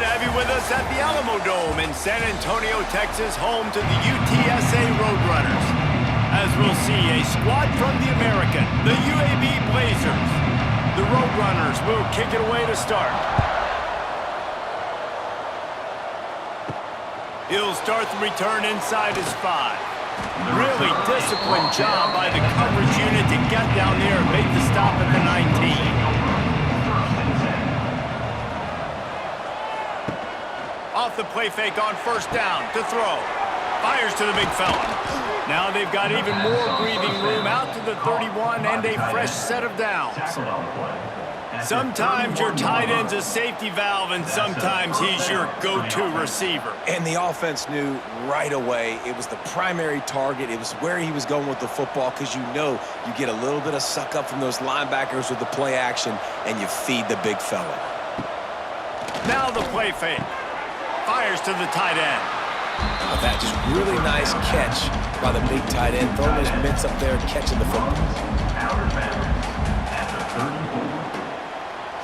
have you with us at the Alamo Dome in San Antonio, Texas, home to the UTSA Roadrunners. As we'll see, a squad from the American, the UAB Blazers. The Roadrunners will kick it away to start. He'll start the return inside his 5. Really disciplined job by the coverage unit to get down there and make the stop at the 19. Off the play fake on first down to throw. Fires to the big fella. Now they've got even more breathing room out to the 31 and a fresh set of downs. Sometimes your tight end's a safety valve, and sometimes he's your go-to receiver. And the offense knew right away it was the primary target. It was where he was going with the football, because you know you get a little bit of suck up from those linebackers with the play action, and you feed the big fella. Now the play fake. Fires to the tight end. Now that just really nice catch by the big tight end, throwing those mitts up there, catching the football. Out of bounds at the 34.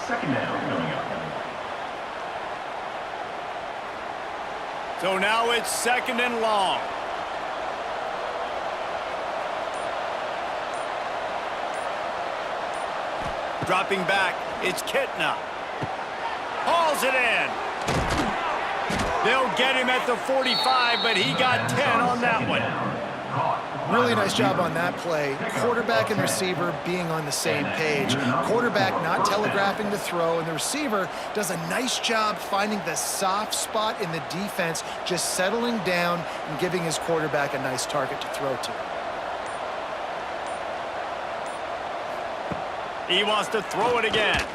Second down coming up. So now it's second and long. Dropping back, it's Kitna. Hauls it in. They'll get him at the 45, but he got 10 on that one. Really nice job on that play. Quarterback and receiver being on the same page. Quarterback not telegraphing the throw, and the receiver does a nice job finding the soft spot in the defense, just settling down and giving his quarterback a nice target to throw to. He wants to throw it again.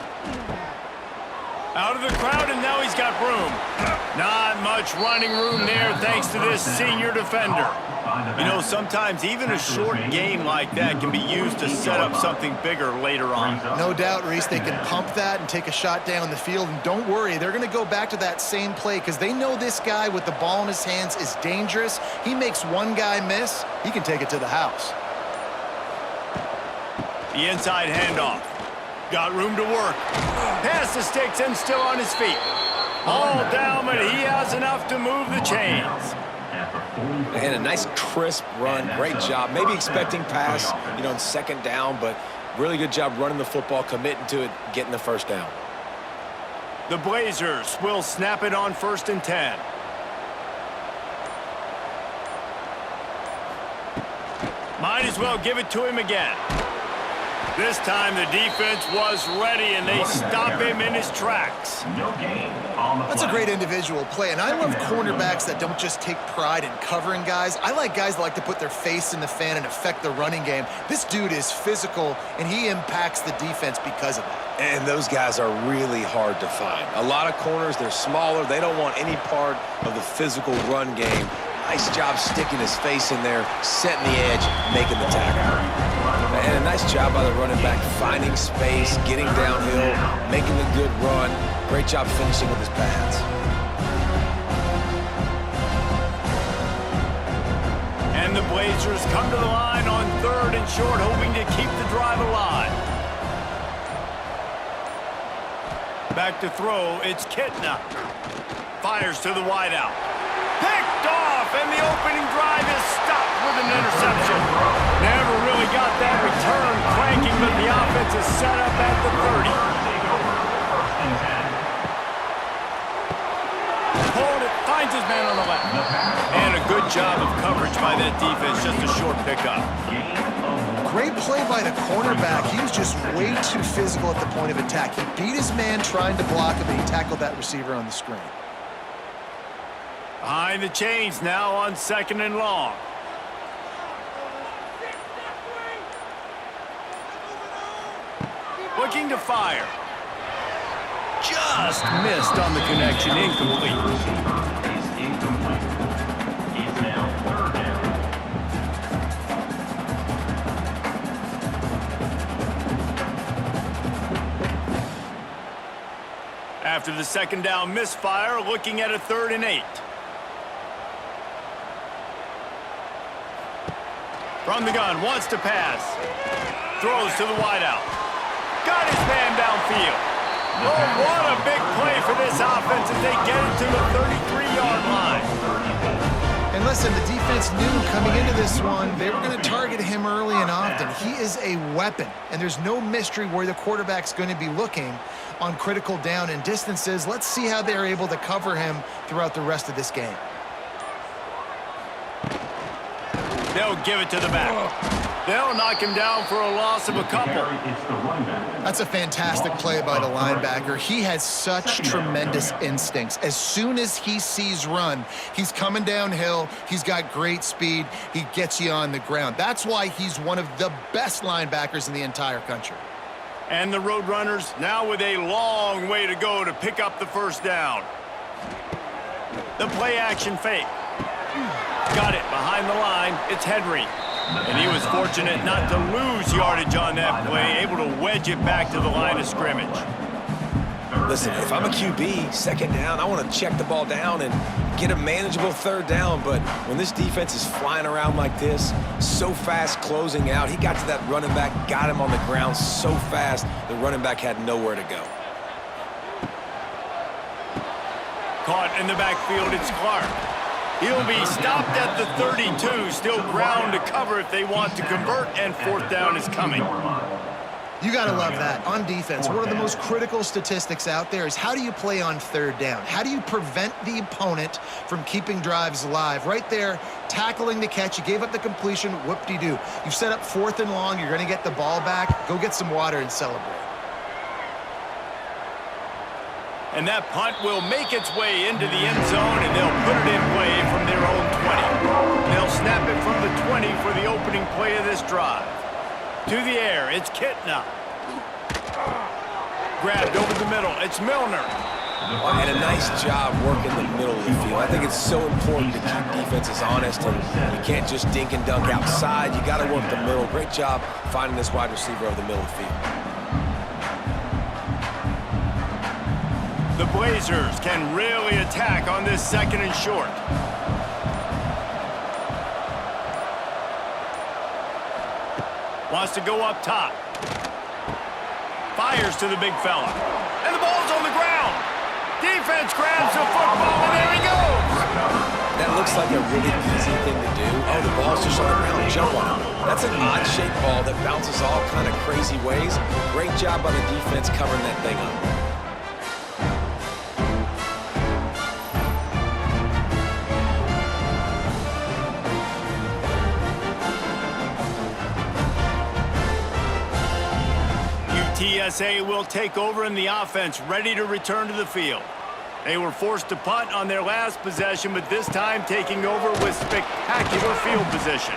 Out of the crowd, and now he's got room. Not much running room there thanks to this senior defender. You know, sometimes even a short game like that can be used to set up something bigger later on. No doubt, Reese, they can pump that and take a shot down the field. And don't worry, they're going to go back to that same play because they know this guy with the ball in his hands is dangerous. He makes one guy miss, he can take it to the house. The inside handoff. Got room to work. Pass the sticks and still on his feet. All down, but he has enough to move the chains. And a nice crisp run. Great job. Maybe expecting pass, you know, in second down, but really good job running the football, committing to it, getting the first down. The Blazers will snap it on 1st and 10. Might as well give it to him again. This time the defense was ready, and they stop him in his tracks. That's a great individual play, and I love cornerbacks that don't just take pride in covering guys. I like guys that like to put their face in the fan and affect the running game. This dude is physical, and he impacts the defense because of that. And those guys are really hard to find. A lot of corners, they're smaller. They don't want any part of the physical run game. Nice job sticking his face in there, setting the edge, making the tackle. And a nice job by the running back, finding space, getting downhill, making a good run. Great job finishing with his pads. And the Blazers come to the line on 3rd and short, hoping to keep the drive alive. Back to throw, it's Kitna. Fires to the wideout. Picked off, and the opening drive is stopped with an interception. Never really got that return cranking, but the offense is set up at the 30. Hold it, finds his man on the left. And a good job of coverage by that defense, just a short pickup. Great play by the cornerback. He was just way too physical at the point of attack. He beat his man trying to block him, and he tackled that receiver on the screen. Behind the chains now on 2nd and long. Looking to fire. Just missed on the connection, incomplete. After the second down misfire, looking at a 3rd and 8. From the gun, wants to pass. Throws to the wideout. Got his man downfield. Oh, what a big play for this offense as they get it to the 33-yard line. And listen, the defense knew coming into this one they were going to target him early and often. He is a weapon, and there's no mystery where the quarterback's going to be looking on critical down and distances. Let's see how they're able to cover him throughout the rest of this game. They'll give it to the back. They'll knock him down for a loss of a couple. That's a fantastic play by the linebacker. He has such tremendous instincts. As soon as he sees run, he's coming downhill. He's got great speed. He gets you on the ground. That's why he's one of the best linebackers in the entire country. And the Roadrunners now with a long way to go to pick up the first down. The play action fake. Got it behind the line. It's Henry. And he was fortunate not to lose yardage on that play, able to wedge it back to the line of scrimmage. Listen, if I'm a QB, second down, I want to check the ball down and get a manageable third down. But when this defense is flying around like this, so fast closing out, he got to that running back, got him on the ground so fast, the running back had nowhere to go. Caught in the backfield, it's Clark. He'll be stopped at the 32, still ground to cover if they want to convert, and fourth down is coming. You got to love that. On defense, one of the most critical statistics out there is how do you play on third down? How do you prevent the opponent from keeping drives alive? Right there, tackling the catch. You gave up the completion. Whoop-de-doo. You've set up fourth and long. You're going to get the ball back. Go get some water and celebrate. And that punt will make its way into the end zone, and they'll put it in play from their own 20. They'll snap it from the 20 for the opening play of this drive. To the air, it's Kitna. Grabbed over the middle, it's Milner. And a nice job working the middle of the field. I think it's so important to keep defenses honest, and you can't just dink and dunk outside. You got to work the middle. Great job finding this wide receiver over the middle of the field. The Blazers can really attack on this second and short. Wants to go up top. Fires to the big fella. And the ball's on the ground. Defense grabs the football, and there he goes. That looks like a really easy thing to do. Oh, the ball's just on the ground. Jump on it. That's an odd-shaped ball that bounces all kind of crazy ways. Great job by the defense covering that thing up. UTSA will take over in the offense, ready to return to the field. They were forced to punt on their last possession, but this time taking over with spectacular field position.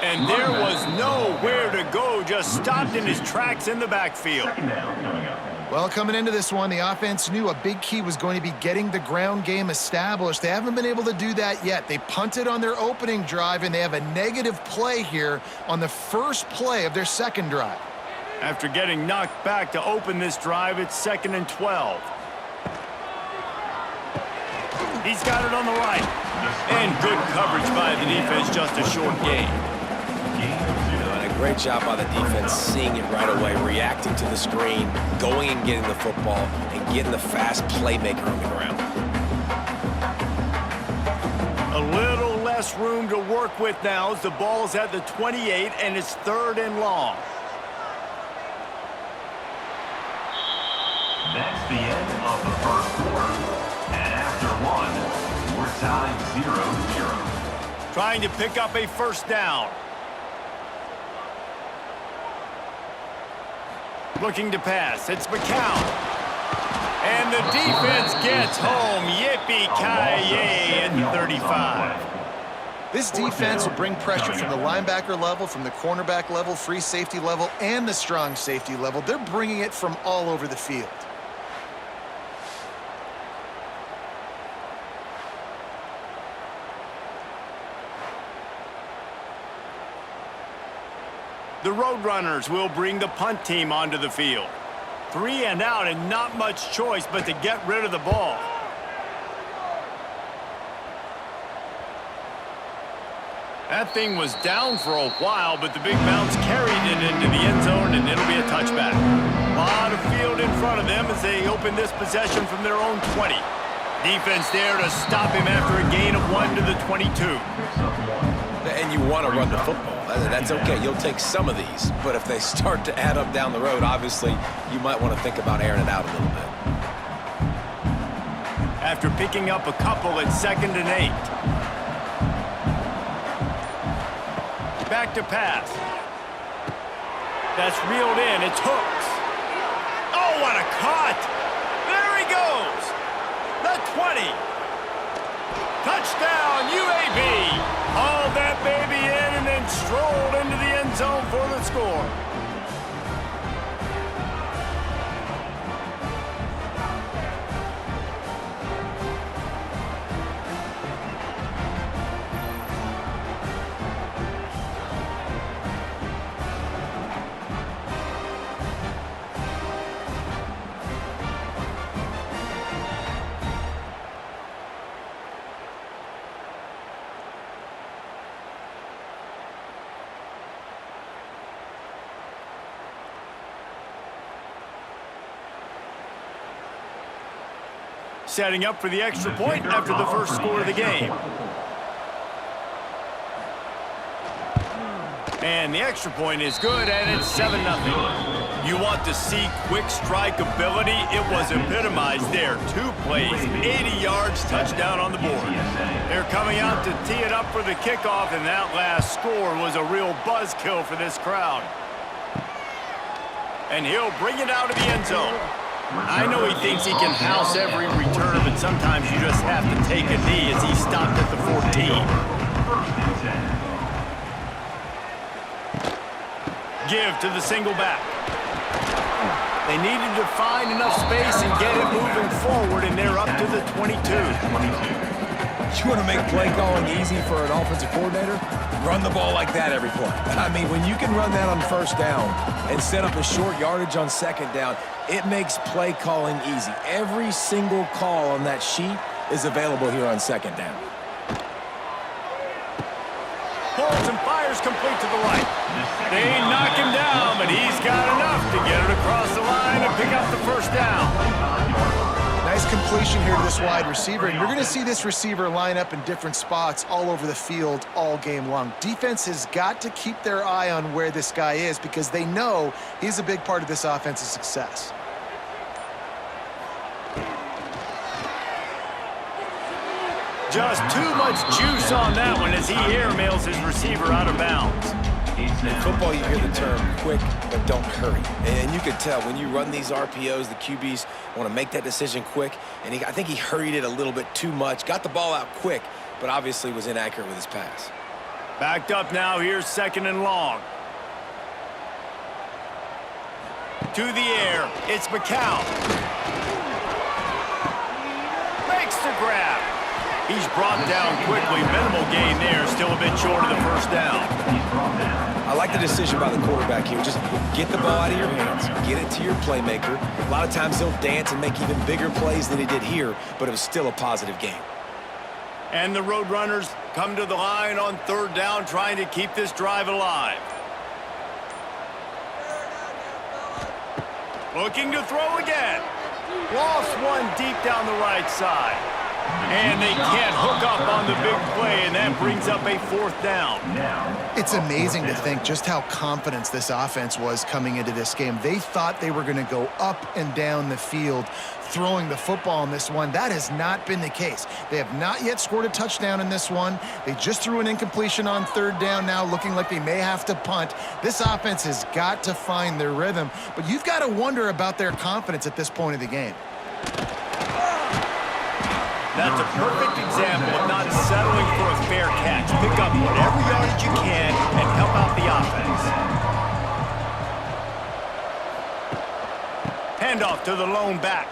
And there was nowhere to go, just stopped in his tracks in the backfield. Well, coming into this one, the offense knew a big key was going to be getting the ground game established. They haven't been able to do that yet. They punted on their opening drive, and they have a negative play here on the first play of their second drive. After getting knocked back to open this drive, it's 2nd and 12. He's got it on the right. And good coverage by the defense, just a short gain. And a great job by the defense seeing it right away, reacting to the screen, going and getting the football, and getting the fast playmaker on the ground. A little less room to work with now as the ball's at the 28 and it's 3rd and long. That's the end of the first quarter. And after one, we're tied 0-0. Trying to pick up a first down. Looking to pass. It's McCown. And the defense gets home. Yippee-ki-yay at 35. This defense will bring pressure from the linebacker level, from the cornerback level, free safety level, and the strong safety level. They're bringing it from all over the field. The Roadrunners will bring the punt team onto the field. 3 and out and not much choice but to get rid of the ball. That thing was down for a while, but the big bounce carried it into the end zone, and it'll be a touchback. A lot of field in front of them as they open this possession from their own 20. Defense there to stop him after a gain of 1 to the 22. And you want to run the football. That's okay. You'll take some of these. But if they start to add up down the road, obviously, you might want to think about airing it out a little bit. After picking up a couple at 2nd and 8. Back to pass. That's reeled in. It's Hooks. Oh, what a cut! There he goes! The 20. Touchdown, UAB! Hauled that baby in and then strolled into the end zone for the score. Setting up for the extra point after the first score of the game. And the extra point is good, and it's 7-0. You want to see quick strike ability? It was epitomized there. 2 plays, 80 yards, touchdown on the board. They're coming out to tee it up for the kickoff, and that last score was a real buzzkill for this crowd. And he'll bring it out of the end zone. I know he thinks he can house every return, but sometimes you just have to take a knee as he stopped at the 14. Give to the single back. They needed to find enough space and get it moving forward, and they're up to the 22. You want to make play calling easy for an offensive coordinator? Run the ball like that every play. I mean, when you can run that on 1st down and set up a short yardage on 2nd down, it makes play calling easy. Every single call on that sheet is available here on 2nd down. Pulls and fires complete to the right. They knock him down, but he's got enough to get it across the line and pick up the 1st down. Nice completion here to this wide receiver, and you're going to see this receiver line up in different spots all over the field all game long. Defense has got to keep their eye on where this guy is because they know he's a big part of this offense's success. Just too much juice on that one as he airmails his receiver out of bounds. In football, you hear the term quick, but don't hurry. And you can tell when you run these RPOs, the QBs want to make that decision quick. And I think he hurried it a little bit too much. Got the ball out quick, but obviously was inaccurate with his pass. Backed up now. Here's 2nd and long. To the air. It's McCown. Makes the grab. He's brought down quickly. Minimal gain there. Still a bit short of the 1st down. I like the decision by the quarterback here. Just get the ball out of your hands. Get it to your playmaker. A lot of times he'll dance and make even bigger plays than he did here, but it was still a positive game. And the Roadrunners come to the line on 3rd down, trying to keep this drive alive. Looking to throw again. Lost one deep down the right side. And they can't hook up on the big play, and that brings up a 4th down. It's amazing to think just how confident this offense was coming into this game. They thought they were going to go up and down the field throwing the football in this one. That has not been the case. They have not yet scored a touchdown in this one. They just threw an incompletion on 3rd down now, looking like they may have to punt. This offense has got to find their rhythm, but you've got to wonder about their confidence at this point of the game. That's a perfect example of not settling for a fair catch. Pick up whatever yardage you can and help out the offense. Handoff to the lone back.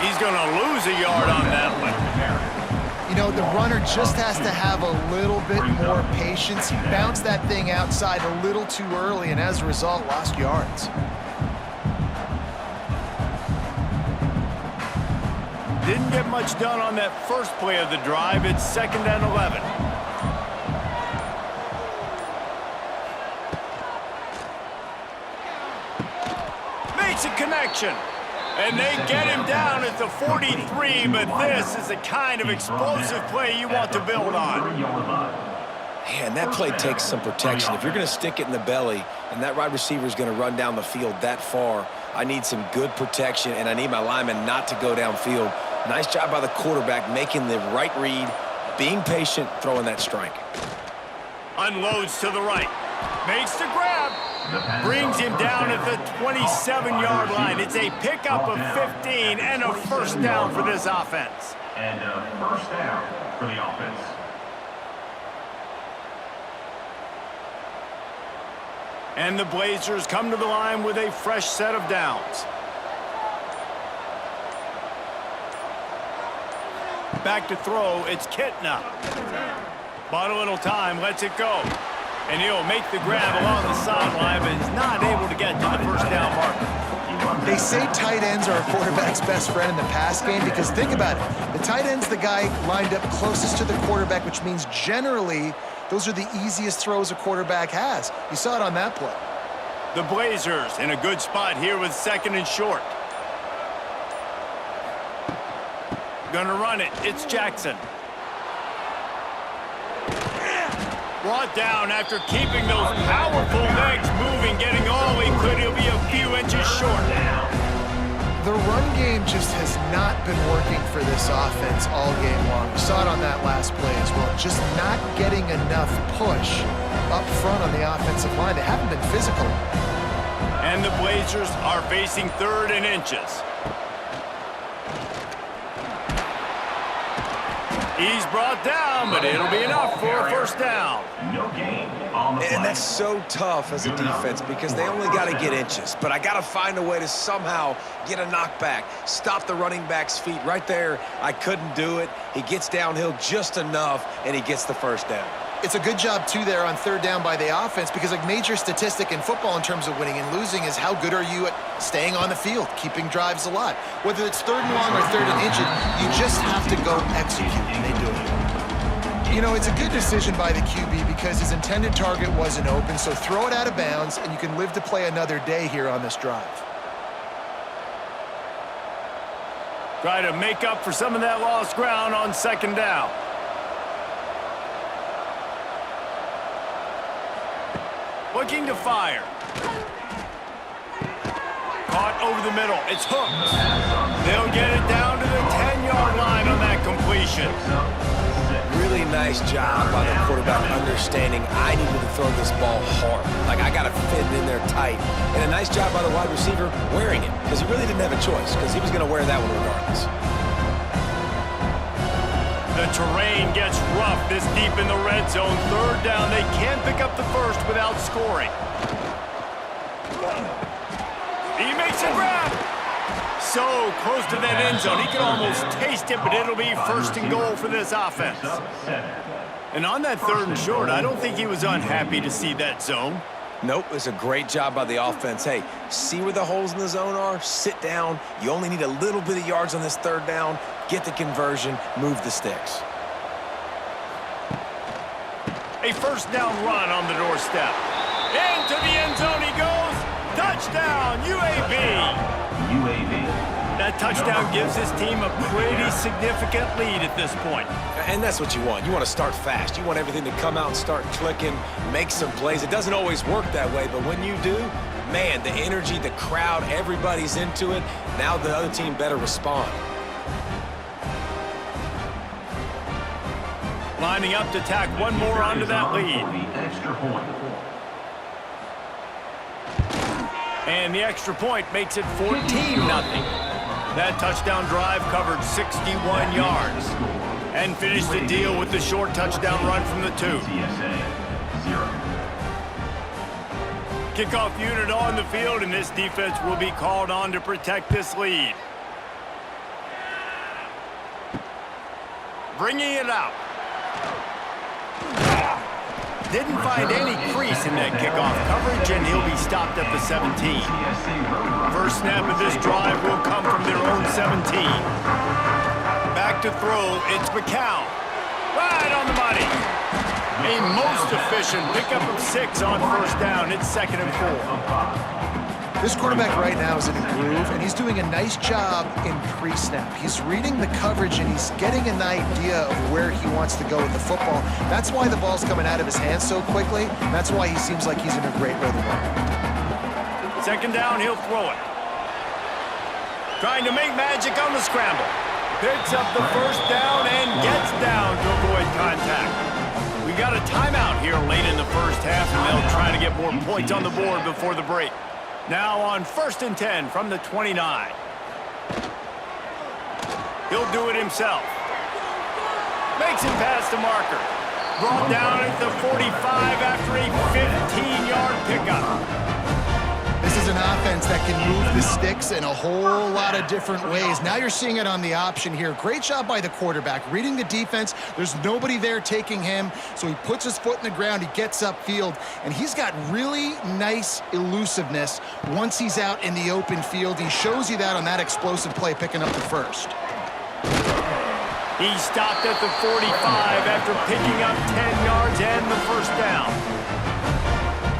He's going to lose a yard on that one. You know, the runner just has to have a little bit more patience. He bounced that thing outside a little too early, and as a result, lost yards. Didn't get much done on that first play of the drive. It's 2nd and 11. makes a connection. And they get him down at the 43, but this is the kind of explosive play you want to build on. Man, that play takes some protection. If you're going to stick it in the belly and that wide receiver is going to run down the field that far, I need some good protection, and I need my lineman not to go downfield. Nice job by the quarterback making the right read, being patient, throwing that strike. Unloads to the right. Makes the grab. Brings him down at the 27-yard line. It's a pickup of 15 and a first down for this offense. And a first down for the offense. And the Blazers come to the line with a fresh set of downs. Back to throw, it's Kitna. Bought a little time, lets it go. And he'll make the grab along the sideline, but is not able to get to the first down marker. They say tight ends are a quarterback's best friend in the pass game because think about it. The tight end's the guy lined up closest to the quarterback, which means generally those are the easiest throws a quarterback has. You saw it on that play. The Blazers in a good spot here with second and short. Gonna run it. It's Jackson. Brought down after keeping those powerful legs moving, getting all he could. He'll be a few inches short. The run game just has not been working for this offense all game long. We saw it on that last play as well. Just not getting enough push up front on the offensive line. They haven't been physical. And the Blazers are facing third and inches. He's brought down, but it'll be enough for a first down. No gain on the play. And that's so tough as a defense because they only got to get inches. But I got to find a way to somehow get a knockback, stop the running back's feet. Right there, I couldn't do it. He gets downhill just enough, and he gets the first down. It's a good job, too, there on third down by the offense because a major statistic in football in terms of winning and losing is how good are you at staying on the field, keeping drives alive. Whether it's third and long or third and inches, you just have to go execute, and they do it. You know, it's a good decision by the QB because his intended target wasn't open, so throw it out of bounds, and you can live to play another day here on this drive. Try to make up for some of that lost ground on second down. Looking to fire. Caught over the middle. It's hooked. They'll get it down to the 10-yard line on that completion. Really nice job by the quarterback understanding I needed to throw this ball hard. Like, I got to fit it in there tight. And a nice job by the wide receiver wearing it because he really didn't have a choice because he was going to wear that one regardless. The terrain gets rough this deep in the red zone. Third down, they can't pick up the first without scoring. He makes a grab. So close to that end zone. He can almost taste it, but it'll be first and goal for this offense. And on that third and short, I don't think he was unhappy to see that zone. Nope, it's a great job by the offense. Hey, see where the holes in the zone are? Sit down. You only need a little bit of yards on this third down. Get the conversion, move the sticks. A first down run on the doorstep. Into the end zone he goes. Touchdown, UAB. UAB. That touchdown gives his team a pretty significant lead at this point. And that's what you want. You want to start fast. You want everything to come out and start clicking, make some plays. It doesn't always work that way, but when you do, man, the energy, the crowd, everybody's into it. Now the other team better respond. Lining up to tack one more onto that lead. The extra point. And the extra point makes it 14-0. That touchdown drive covered 61 yards. And finished the deal with the short touchdown run from the 2. UTSA 0. Kickoff unit on the field, and this defense will be called on to protect this lead. Bringing it out. Didn't find any crease in that kickoff coverage, and he'll be stopped at the 17. First snap of this drive will come from their own 17. Back to throw, it's McCown. Right on the money. A most efficient pickup of 6 on first down. It's 2nd and 4. This quarterback right now is in a groove, and he's doing a nice job in pre-snap. He's reading the coverage, and he's getting an idea of where he wants to go with the football. That's why the ball's coming out of his hands so quickly. That's why he seems like he's in a great rhythm. Second down, he'll throw it. Trying to make magic on the scramble. Picks up the first down and gets down to avoid contact. We got a timeout here late in the first half, and they'll try to get more points on the board before the break. Now on 1st and 10 from the 29. He'll do it himself. Makes it past the marker. Brought down at the 45 after a 15-yard pickup. This is an offense that can move the sticks in a whole lot of different ways. Now you're seeing it on the option here. Great job by the quarterback. Reading the defense, there's nobody there taking him, so he puts his foot in the ground, he gets upfield, and he's got really nice elusiveness once he's out in the open field. He shows you that on that explosive play, picking up the first. He stopped at the 45 after picking up 10 yards and the first down.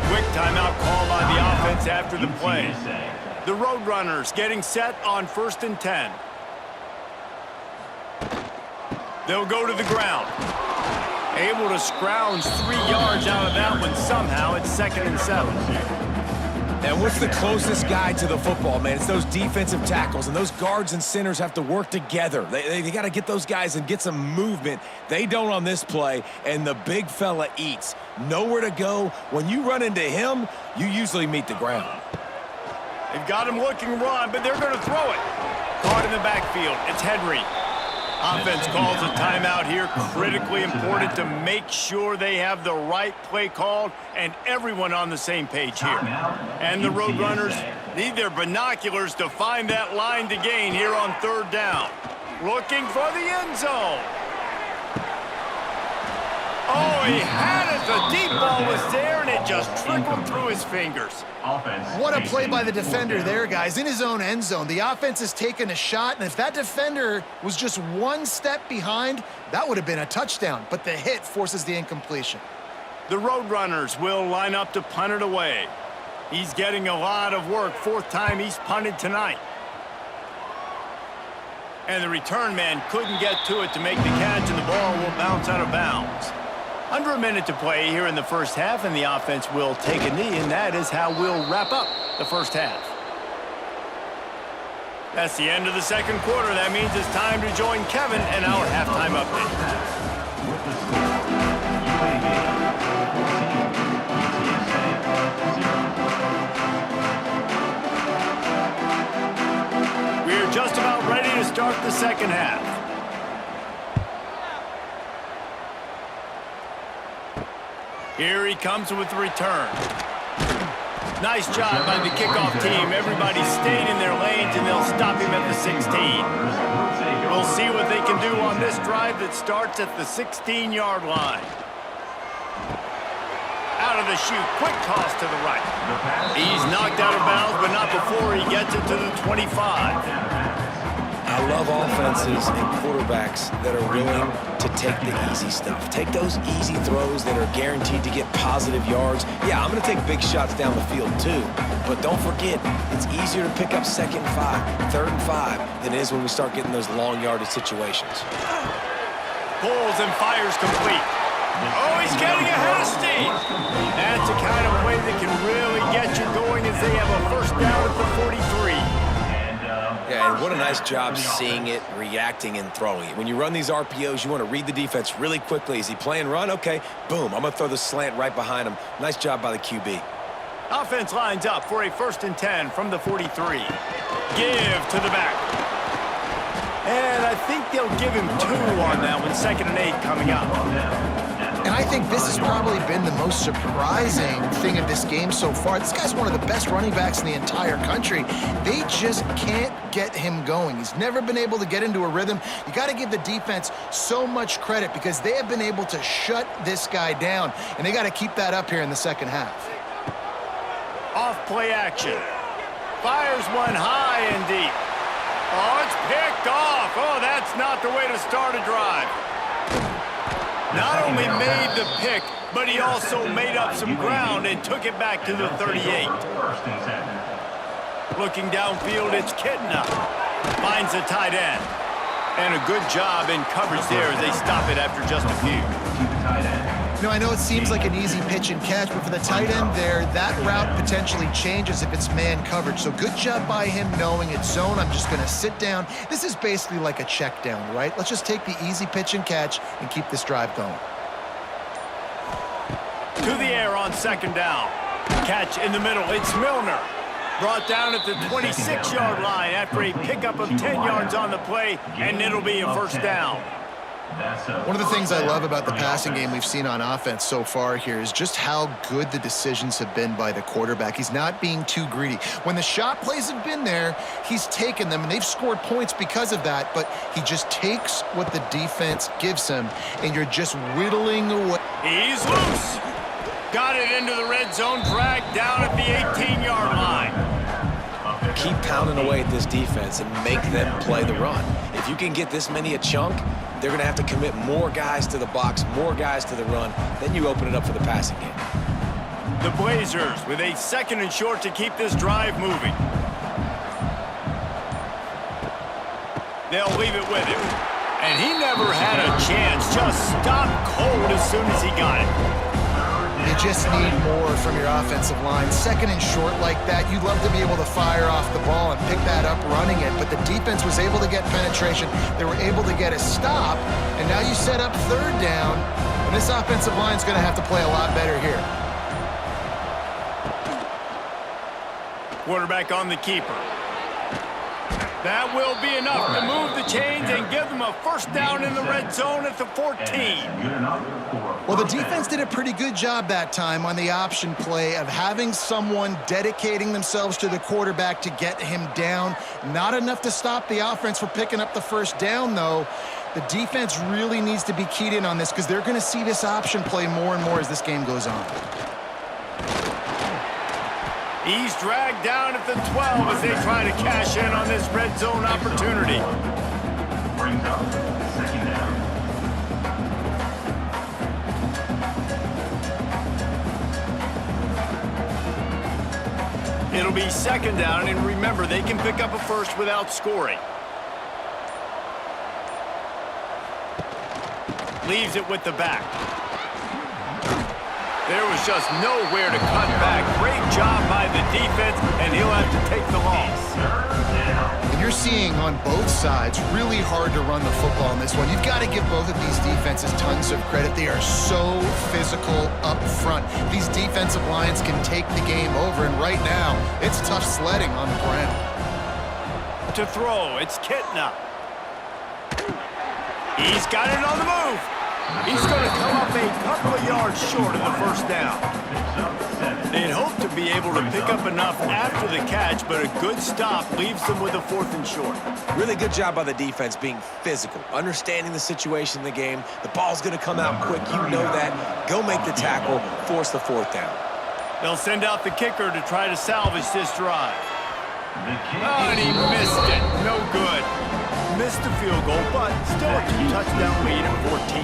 Quick timeout called on the offense after the play. The Roadrunners getting set on 1st and 10. They'll go to the ground. Able to scrounge 3 yards out of that one somehow. It's 2nd and 7. And what's the closest guy to the football, man? It's those defensive tackles, and those guards and centers have to work together. They got to get those guys and get some movement. They don't on this play, and the big fella eats. Nowhere to go. When you run into him, you usually meet the ground. They've got him looking run, but they're going to throw it. Caught in the backfield. It's Henry. Offense calls a timeout here. Critically important to make sure they have the right play called and everyone on the same page here. And the Roadrunners need their binoculars to find that line to gain here on 3rd down. Looking for the end zone. Oh, he had it. The deep ball was there, and it just trickled through his fingers. What a play by the defender there, guys, in his own end zone. The offense has taken a shot, and if that defender was just one step behind, that would have been a touchdown, but the hit forces the incompletion. The Roadrunners will line up to punt it away. He's getting a lot of work. 4th time he's punted tonight. And the return man couldn't get to it to make the catch, and the ball will bounce out of bounds. Under a minute to play here in the first half, and the offense will take a knee, and that is how we'll wrap up the first half. That's the end of the second quarter. That means it's time to join Kevin and our halftime update. With the score, UAB 14, UTSA 0. We're just about ready to start the second half. Here he comes with the return. Nice job by the kickoff team. Everybody stayed in their lanes, and they'll stop him at the 16. We'll see what they can do on this drive that starts at the 16-yard line. Out of the chute, quick toss to the right. He's knocked out of bounds, but not before he gets it to the 25. I love offenses and quarterbacks that are willing to take the easy stuff. Take those easy throws that are guaranteed to get positive yards. Yeah, I'm going to take big shots down the field too. But don't forget, it's easier to pick up 2nd and 5, 3rd and 5 than it is when we start getting those long yardage situations. Pulls and fires complete. Oh, he's getting ahead of steam. That's the kind of play that can really get you going as they have a first down at the 43. Yeah, and what a nice job seeing it, reacting, and throwing it. When you run these RPOs, you want to read the defense really quickly. Is he playing run? Okay, boom. I'm going to throw the slant right behind him. Nice job by the QB. Offense lines up for a 1st and 10 from the 43. Give to the back. And I think they'll give him 2 on that one. 2nd and 8 coming up. And I think this has probably been the most surprising thing of this game so far. This guy's one of the best running backs in the entire country. They just can't get him going. He's never been able to get into a rhythm. You got to give the defense so much credit because they have been able to shut this guy down, and they got to keep that up here in the second half. Off play action. Fires one high and deep. Oh, it's picked off. Oh, that's not the way to start a drive. Not only made the pick, but he also made up some ground and took it back to the 38. Looking downfield, it's Kitna. Finds the tight end. And a good job in coverage there as they stop it after just a few. I know it seems like an easy pitch and catch, but for the tight end there, that route potentially changes if it's man coverage. So good job by him knowing it's zone. I'm just going to sit down. This is basically like a check down, right? Let's just take the easy pitch and catch and keep this drive going. To the air on second down. Catch in the middle. It's Milner. Brought down at the 26-yard line after a pickup of 10 yards on the play, and it'll be a first down. One of the things I love about the passing game we've seen on offense so far here is just how good the decisions have been by the quarterback. He's not being too greedy. When the shot plays have been there, he's taken them, and they've scored points because of that, but he just takes what the defense gives him, and you're just whittling away. He's loose. Got it into the red zone, dragged down at the 18-yard line. Keep pounding away at this defense and make them play the run. If you can get this many a chunk, they're going to have to commit more guys to the box, more guys to the run. Then you open it up for the passing game. The Blazers with a 2nd and short to keep this drive moving. They'll leave it with him. And he never had a chance. Just stopped cold as soon as he got it. You just need more from your offensive line. 2nd and short like that, you'd love to be able to fire off the ball and pick that up running it, but the defense was able to get penetration. They were able to get a stop, and now you set up 3rd down, and this offensive line's going to have to play a lot better here. Quarterback on the keeper. That will be enough to move the chains and give them a first down in the red zone at the 14. Well, the defense did a pretty good job that time on the option play of having someone dedicating themselves to the quarterback to get him down. Not enough to stop the offense from picking up the first down, though. The defense really needs to be keyed in on this because they're going to see this option play more and more as this game goes on. He's dragged down at the 12 as they try to cash in on this red zone opportunity. Brings up 2nd down. It'll be 2nd down, and remember, they can pick up a first without scoring. Leaves it with the back. There was just nowhere to cut back. Great job by the defense, and he'll have to take the loss. And you're seeing on both sides, really hard to run the football in this one. You've got to give both of these defenses tons of credit. They are so physical up front. These defensive lines can take the game over, and right now, it's tough sledding on the ground. To throw, it's Kitna. He's got it on the move. He's going to come up a couple of yards short of the first down. They'd hope to be able to pick up enough after the catch, but a good stop leaves them with a 4th and short. Really good job by the defense being physical, understanding the situation in the game. The ball's going to come out quick. You know that. Go make the tackle, force the 4th down. They'll send out the kicker to try to salvage this drive. Oh, and he missed it. No good. Missed the field goal, but still a 2-touchdown lead at 14.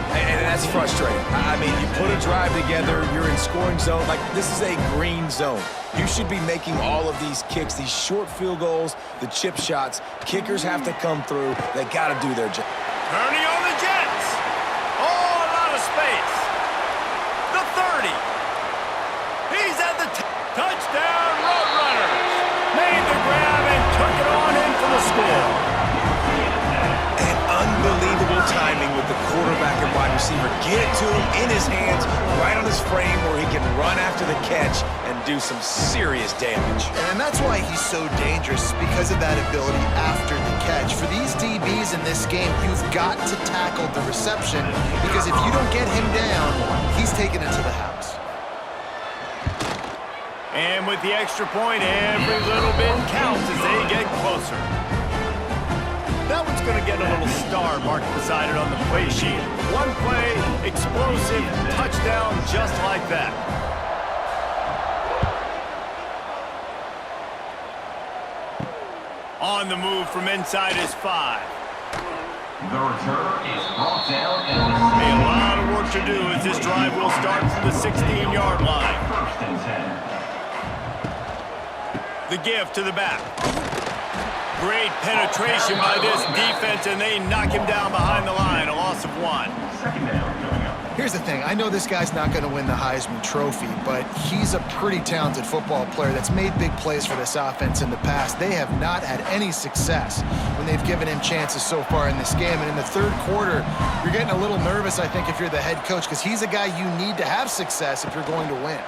And that's frustrating. I mean, you put a drive together, you're in scoring zone. Like, this is a green zone. You should be making all of these kicks, these short field goals, the chip shots. Kickers have to come through. They got to do their job. Turning on the Jets. Oh, a lot of space. The 30. He's at the touchdown. Roadrunners made the grab and took it on in for the score. And unbelievable timing with the quarterback and wide receiver. Get it to him in his hands, right on his frame where he can run after the catch and do some serious damage. And that's why he's so dangerous, because of that ability after the catch. For these DBs in this game, you've got to tackle the reception, because if you don't get him down, he's taking it to the house. And with the extra point, every little bit counts as they get closer. That one's going to get a little star marked beside it on the play sheet. One play, explosive, touchdown, just like that. On the move from inside his 5. The return is brought down at A lot of work to do as this drive will start from the 16-yard line. 1st and 10. The give to the back. Great penetration by this defense, and they knock him down behind the line. A loss of 1. Second down coming up. Here's the thing. I know this guy's not going to win the Heisman Trophy, but he's a pretty talented football player that's made big plays for this offense in the past. They have not had any success when they've given him chances so far in this game. And in the third quarter, you're getting a little nervous, I think, if you're the head coach, because he's a guy you need to have success if you're going to win.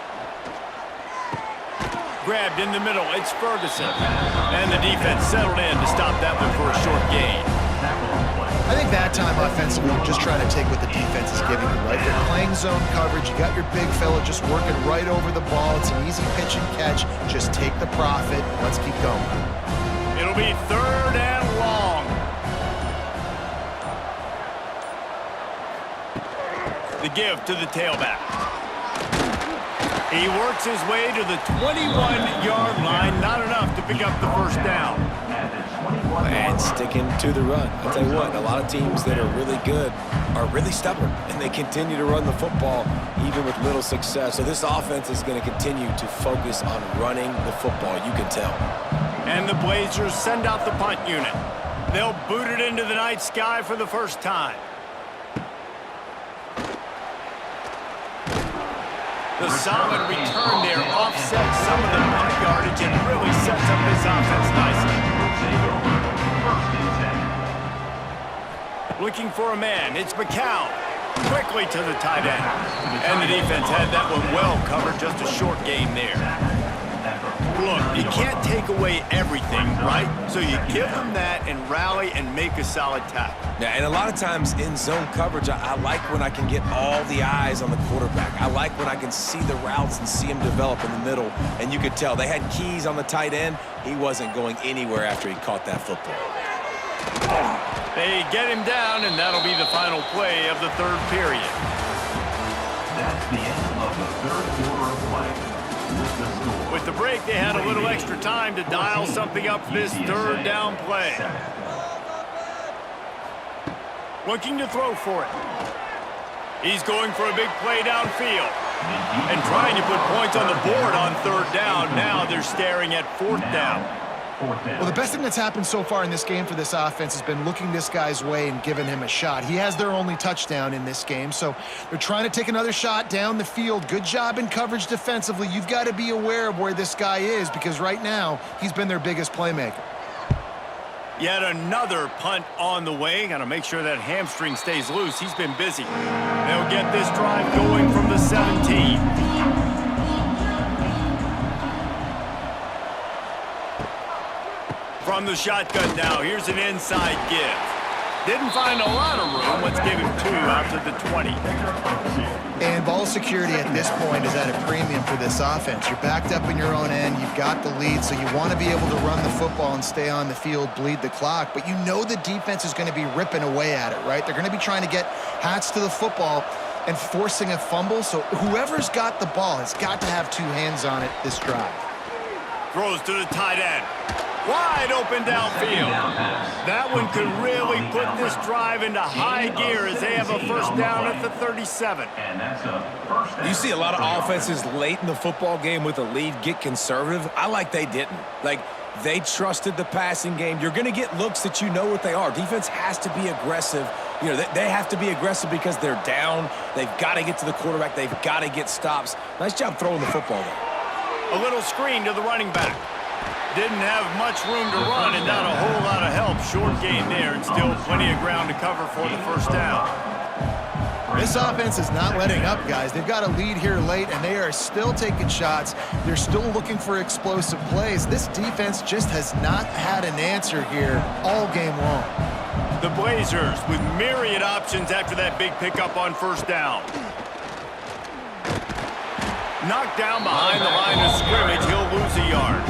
Grabbed in the middle. It's Ferguson. And the defense settled in to stop that one for a short gain. I think that time offensively, we're just trying to take what the defense is giving you, right? They're playing zone coverage. You got your big fella just working right over the ball. It's an easy pitch and catch. Just take the profit. Let's keep going. It'll be 3rd and long. The give to the tailback. He works his way to the 21-yard line. Not enough to pick up the first down. And sticking to the run. I'll tell you what, a lot of teams that are really good are really stubborn, and they continue to run the football even with little success. So this offense is going to continue to focus on running the football, you can tell. And the Blazers send out the punt unit. They'll boot it into the night sky for the first time. The solid return there offsets some of the punt yardage and really sets up this offense nicely. Looking for a man. It's McCown. Quickly to the tight end. And the defense had that one well covered. Just a short gain there. Look, you can't take away everything, right? So you give them that and rally and make a solid tackle. Yeah, and a lot of times in zone coverage, I like when I can get all the eyes on the quarterback. I like when I can see the routes and see him develop in the middle. And you could tell they had keys on the tight end. He wasn't going anywhere after he caught that football. They get him down, and that'll be the final play of the third period. That's the end of the third quarter of play. With the break, they had a little extra time to dial something up for this third down play. Looking to throw for it. He's going for a big play downfield. And trying to put points on the board on third down. Now they're staring at 4th down. Well, the best thing that's happened so far in this game for this offense has been looking this guy's way and giving him a shot. He has their only touchdown in this game, so they're trying to take another shot down the field. Good job in coverage defensively. You've got to be aware of where this guy is because right now he's been their biggest playmaker. Yet another punt on the way. Got to make sure that hamstring stays loose. He's been busy. They'll get this drive going from the 17. From the shotgun now, here's an inside give. Didn't find a lot of room. Let's give him 2 out to the 20. And ball security at this point is at a premium for this offense. You're backed up in your own end. You've got the lead, so you want to be able to run the football and stay on the field, bleed the clock. But you know the defense is going to be ripping away at it, right? They're going to be trying to get hats to the football and forcing a fumble. So whoever's got the ball has got to have 2 hands on it this drive. Throws to the tight end. Wide open downfield. That one could really put this drive into high gear as they have a first down at the 37. And that's a first down. You see a lot of offenses late in the football game with a lead get conservative. I like they didn't. Like, they trusted the passing game. You're going to get looks that you know what they are. Defense has to be aggressive. You know, they have to be aggressive because they're down. They've got to get to the quarterback. They've got to get stops. Nice job throwing the football there. A little screen to the running back. Didn't have much room to run and not a whole lot of help. Short gain there and still plenty of ground to cover for the first down. This offense is not letting up, guys. They've got a lead here late, and they are still taking shots. They're still looking for explosive plays. This defense just has not had an answer here all game long. The Blazers with myriad options after that big pickup on first down. Knocked down behind the line of scrimmage. He'll lose a yard.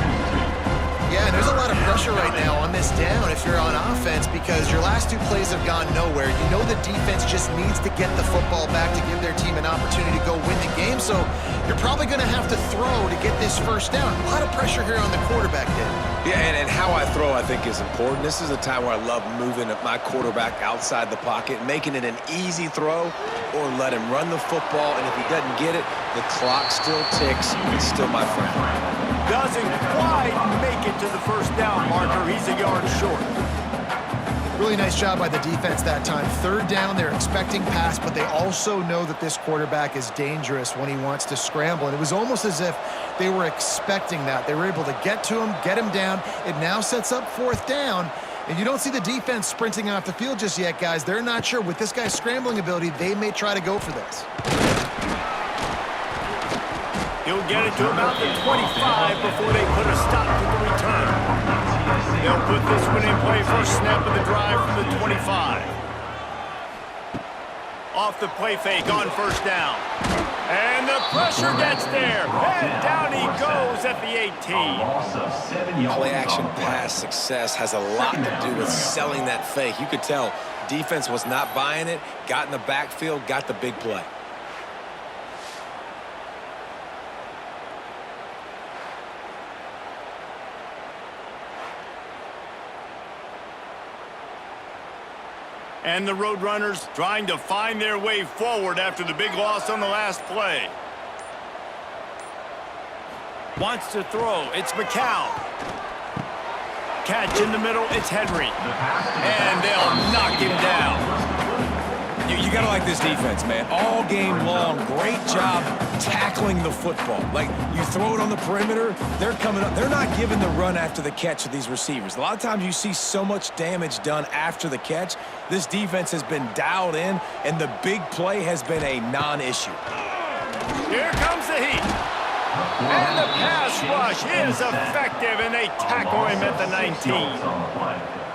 Yeah, and there's a lot of pressure right now on this down if you're on offense because your last 2 plays have gone nowhere. You know the defense just needs to get the football back to give their team an opportunity to go win the game, so you're probably going to have to throw to get this first down. A lot of pressure here on the quarterback, Dave. Yeah, and how I throw, I think, is important. This is a time where I love moving my quarterback outside the pocket, making it an easy throw, or let him run the football, and if he doesn't get it, the clock still ticks. It's still my friend. doesn't quite make it to the first down marker. He's a yard short. Really nice job by the defense that time. Third down, they're expecting pass, but they also know that this quarterback is dangerous when he wants to scramble. And it was almost as if they were expecting that. They were able to get to him, get him down. It now sets up fourth down. And you don't see the defense sprinting off the field just yet, guys. They're not sure. With this guy's scrambling ability, they may try to go for this. He'll get it to about the 25 before they put a stop to the return. They'll put this one in play first snap of the drive from the 25. Off the play fake on first down. And the pressure gets there. And down he goes at the 18. Play action pass success has a lot to do with selling that fake. You could tell defense was not buying it, got in the backfield, got the big play. And the Roadrunners trying to find their way forward after the big loss on the last play. Wants to throw. It's McCown. Catch in the middle. It's Henry. And they'll knock him down. You got to like this defense, man. All game long, great job tackling the football. Like, you throw it on the perimeter, they're coming up. They're not giving the run after the catch of these receivers. A lot of times you see so much damage done after the catch. This defense has been dialed in, and the big play has been a non-issue. Here comes the heat. And the pass rush is effective, and they tackle him at the 19.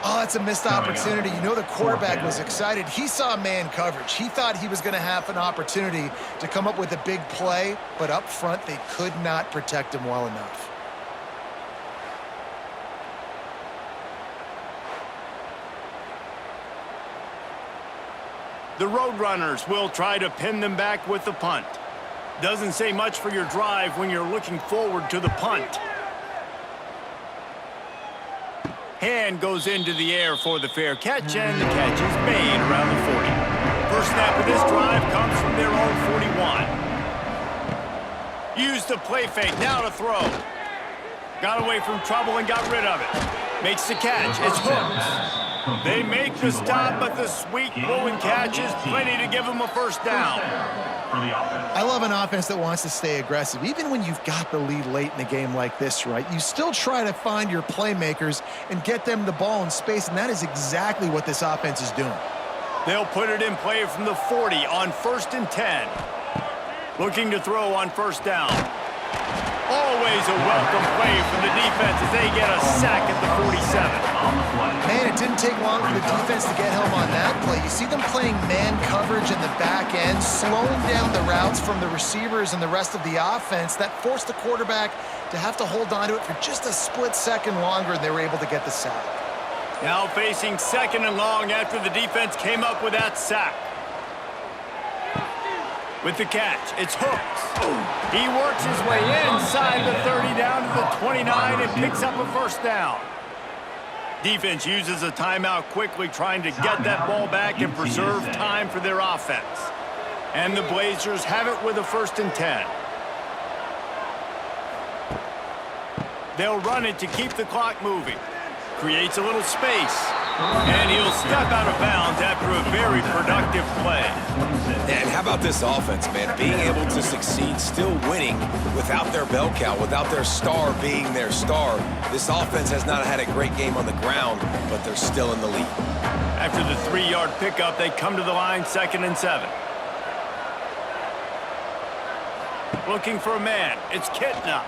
Oh, that's a missed opportunity. You know the quarterback was excited. He saw man coverage. He thought he was going to have an opportunity to come up with a big play, but up front they could not protect him well enough. The Roadrunners will try to pin them back with the punt. Doesn't say much for your drive when you're looking forward to the punt. Hand goes into the air for the fair catch, and the catch is made around the 40. First snap of this drive comes from their own 41. Used the play fake, now to throw. Got away from trouble and got rid of it. Makes the catch, it's hooked. They make the stop, but the sweet blowing catch is plenty to give them a first down. I love an offense that wants to stay aggressive. Even when you've got the lead late in the game like this, right, you still try to find your playmakers and get them the ball in space, and that is exactly what this offense is doing. They'll put it in play from the 40 on 1st and 10. Looking to throw on first down. Always a welcome play from the defense as they get a sack at the 47. Man, it didn't take long for the defense to get home on that play. You see them playing man coverage in the back end, slowing down the routes from the receivers and the rest of the offense. That forced the quarterback to have to hold on to it for just a split second longer, and they were able to get the sack. Now facing 2nd and long after the defense came up with that sack. With the catch, it's Hooks. He works his way inside the 30 down to the 29 and picks up a first down. Defense uses a timeout quickly, trying to get that ball back and preserve time for their offense. And the Blazers have it with a 1st and 10. They'll run it to keep the clock moving. Creates a little space. And he'll step out of bounds after a very productive play. And how about this offense, man? Being able to succeed, still winning without their bell cow, without their star being their star. This offense has not had a great game on the ground, but they're still in the lead. After the 3-yard pickup, they come to the line 2nd and 7. Looking for a man. It's Kitna.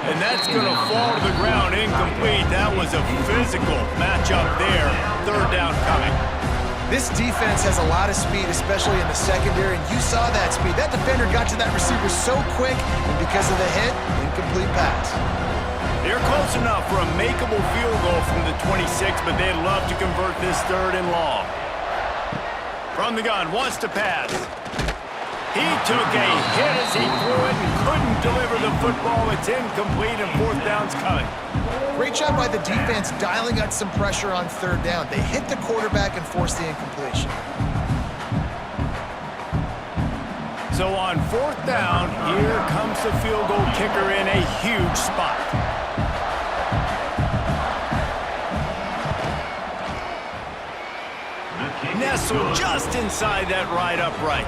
And that's going to fall to the ground incomplete. That was a physical matchup there. 3rd down coming. This defense has a lot of speed, especially in the secondary, and you saw that speed. That defender got to that receiver so quick, and because of the hit, incomplete pass. They're close enough for a makeable field goal from the 26, but they'd love to convert this 3rd and long. From the gun, wants to pass. He took a hit as he threw it and couldn't deliver the football. It's incomplete, and 4th down's coming. Great job by the defense dialing out some pressure on 3rd down. They hit the quarterback and forced the incompletion. So on fourth down, here comes the field goal kicker in a huge spot. Nestled just inside that right upright.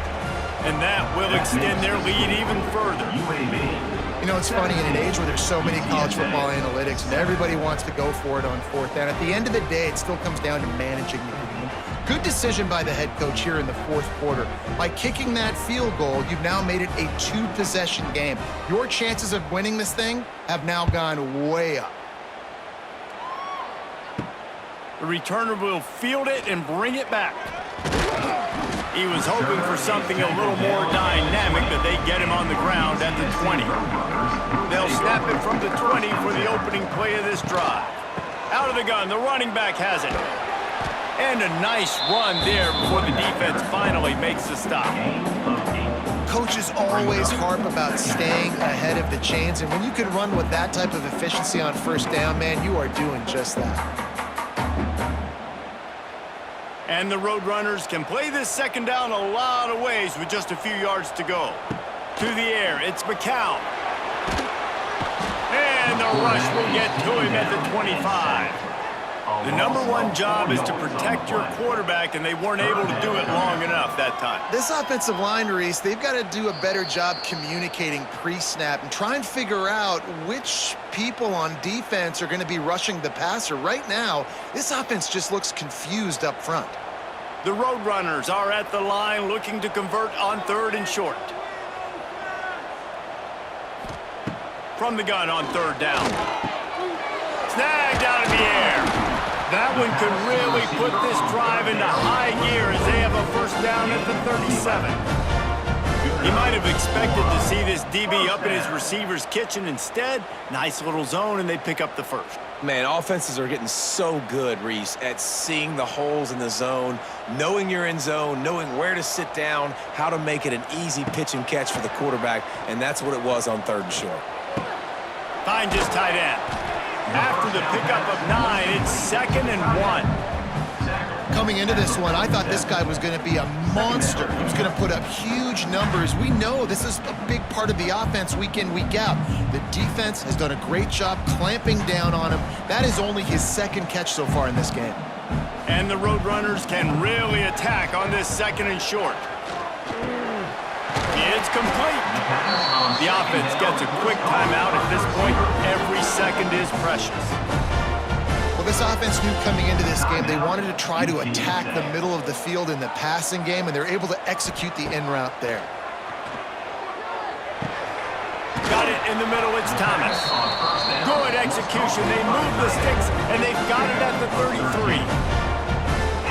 And that will extend their lead even further. UAB. You know, it's funny, in an age where there's so many college football analytics and everybody wants to go for it on fourth down, at the end of the day, it still comes down to managing the game. Good decision by the head coach here in the fourth quarter. By kicking that field goal, you've now made it a two-possession game. Your chances of winning this thing have now gone way up. The returner will field it and bring it back. He was hoping for something a little more dynamic, but they get him on the ground at the 20. They'll snap it from the 20 for the opening play of this drive. Out of the gun, the running back has it. And a nice run there before the defense finally makes the stop. Coaches always harp about staying ahead of the chains, and when you can run with that type of efficiency on first down, man, you are doing just that. And the Roadrunners can play this second down a lot of ways with just a few yards to go. To the air, it's McCown. And the rush will get to him at the 25. The number one job is to protect your quarterback, and they weren't able to do it long enough that time. This offensive line, Reese, they've got to do a better job communicating pre-snap and try and figure out which people on defense are going to be rushing the passer. Right now, this offense just looks confused up front. The Roadrunners are at the line looking to convert on third and short. From the gun on third down. Snagged out of the air. That one could really put this drive into high gear as they have a first down at the 37. He might have expected to see this DB up in his receiver's kitchen. Instead, nice little zone, and they pick up the first. Man, offenses are getting so good, Reese, at seeing the holes in the zone, knowing you're in zone, knowing where to sit down, how to make it an easy pitch and catch for the quarterback, and that's what it was on third and short. Finds his tight end. After the pickup of 9, it's 2nd and 1. Coming into this one, I thought this guy was going to be a monster. He was going to put up huge numbers. We know this is a big part of the offense week in, week out. The defense has done a great job clamping down on him. That is only his second catch so far in this game. And the Roadrunners can really attack on this 2nd and short. It's complete. The offense gets a quick timeout at this point. Every second is precious. Well, this offense knew coming into this game they wanted to try to attack the middle of the field in the passing game, and they're able to execute the in route there. Got it in the middle. It's Thomas. Good execution. They move the sticks, and they've got it at the 33.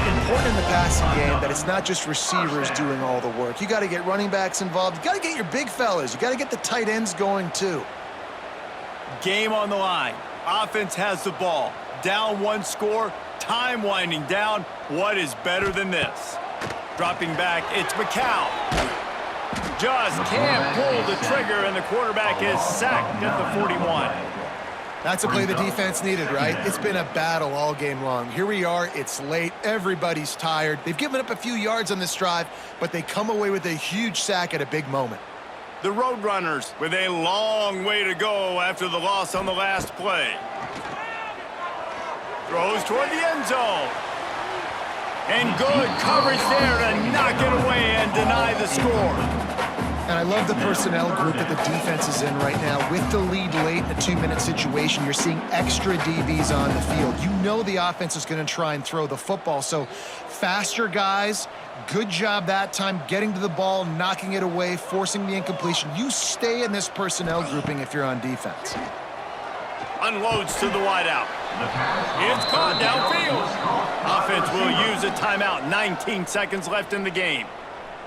Important in the passing game that it's not just receivers doing all the work. You got to get running backs involved. You got to get your big fellas. You got to get the tight ends going too. Game on the line. Offense has the ball. Down one score. Time winding down. What is better than this? Dropping back, it's McCown. Just can't pull the trigger, and the quarterback is sacked at the 41. That's a play the defense needed, right? It's been a battle all game long. Here we are. It's late. Everybody's tired. They've given up a few yards on this drive, but they come away with a huge sack at a big moment. The Roadrunners with a long way to go after the loss on the last play. Throws toward the end zone. And good coverage there to knock it away and deny the score. And I love the personnel group that the defense is in right now. With the lead late in a 2-minute situation, you're seeing extra DBs on the field. You know the offense is going to try and throw the football. So faster guys, good job that time getting to the ball, knocking it away, forcing the incompletion. You stay in this personnel grouping if you're on defense. Unloads to the wideout. It's caught downfield. Offense will use a timeout. 19 seconds left in the game.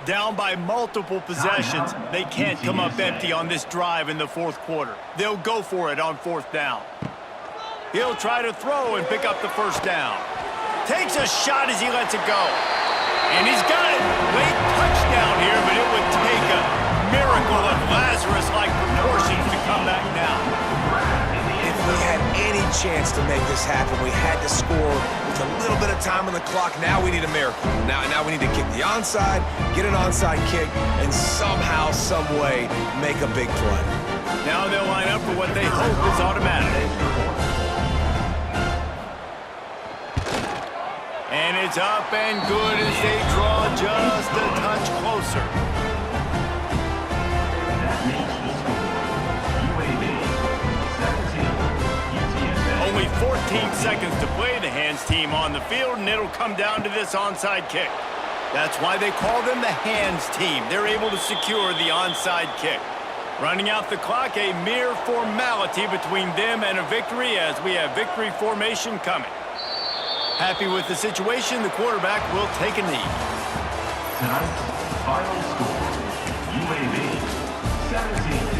Down by multiple possessions. They can't come up empty on this drive in the fourth quarter. They'll go for it on fourth down. He'll try to throw and pick up the first down. Takes a shot as he lets it go. And he's got it. Late touchdown here, but it would take a miracle of Lazarus-like proportions to come back down. If we had any chance to make this happen. We had to score with a little bit of time on the clock. Now we need a miracle. Now we need to kick the onside, get an onside kick, and somehow, some way, make a big play. Now they'll line up for what they hope is automatic. And it's up and good as they draw just a touch closer. That makes the score UAB 17, UTSA. Only 14 seconds to play. The hands team on the field, and it'll come down to this onside kick. That's why they call them the hands team. They're able to secure the onside kick. Running out the clock, a mere formality between them and a victory as we have victory formation coming. Happy with the situation, the quarterback will take a knee. Tonight's final score, UAB 17,